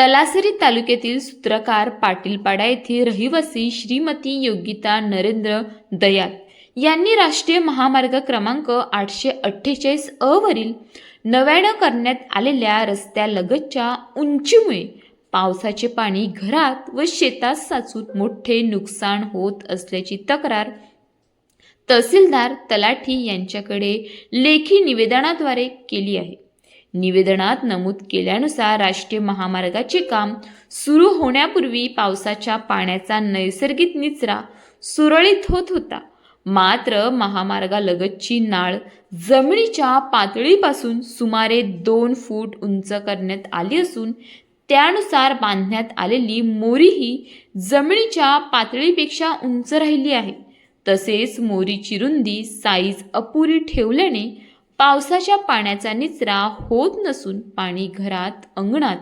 तलासरी तालुक्यातील सूत्रकार पाटीलपाडा येथे रहिवासी श्रीमती योगिता नरेंद्र दयाल यांनी राष्ट्रीय महामार्ग क्रमांक 848 अ वरील नव्यानं करण्यात आलेल्या रस्त्यालगतच्या उंचीमुळे पावसाचे पाणी घरात व शेतात साचून मोठे नुकसान होत असल्याची तक्रार तहसीलदार तलाठी यांच्याकडे लेखी निवेदनाद्वारे केली आहे। निवेदनात नमूद केल्यानुसार राष्ट्रीय महामार्गाचे काम सुरू होण्यापूर्वी पावसाच्या पाण्याचा नैसर्गिक निचरा सुरळीत होत होता। मात्र महामार्गालगतची नाळ जमिनीच्या पातळीपासून सुमारे 2 फूट उंच करण्यात आली असून त्यानुसार बांधण्यात आलेली मोरीही जमिनीच्या पातळीपेक्षा उंच राहिली आहे। तसेच मोरीची रुंदी साईज अपुरी ठेवल्याने पावसाच्या पाण्याचा निचरा होत नसून पाणी घरात, अंगणात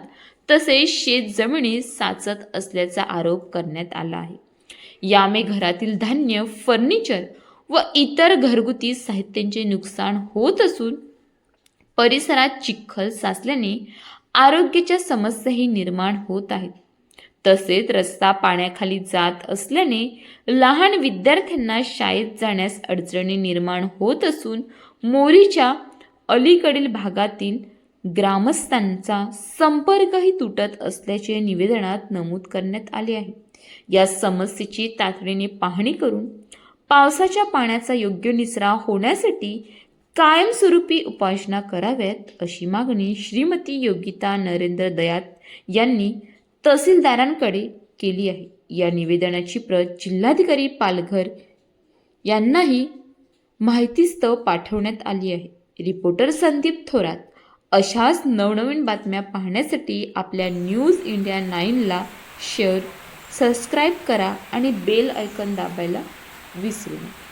तसेच शेत जमिनीत साचत असल्याचा आरोप करण्यात आला आहे। यामुळे घरातील धान्य, फर्निचर व इतर घरगुती साहित्याचे नुकसान होत असून परिसरात चिखल साचल्याने आरोग्याच्या समस्याही निर्माण होत आहेत। तसेच रस्ता पाण्याखाली जात असल्याने लहान विद्यार्थ्यांना शाळेत जाण्यास अडचणी निर्माण होत असून मोरीच्या अलीकडील भागातील ग्रामस्थांचा संपर्कही तुटत असल्याचे निवेदनात नमूद करण्यात आले आहे। या समस्येची तातडीने पाहणी करून पावसाच्या पाण्याचा योग्य निचरा होण्यासाठी कायमस्वरूपी उपाययोजना कराव्यात अशी मागणी श्रीमती योगिता नरेंद्र दयाल यांनी तहसीलदारांकडे केली आहे। या निवेदनाची प्रत जिल्हाधिकारी पालघर यांनाही माहितीस्तव पाठवण्यात आली आहे। रिपोर्टर संदीप थोरात। अशाच नवनवीन बातम्या पाहण्यासाठी आपल्या न्यूज इंडिया 9ला शेअर, सबस्क्राईब करा आणि बेल आयकॉन दाबायला विसरू नका।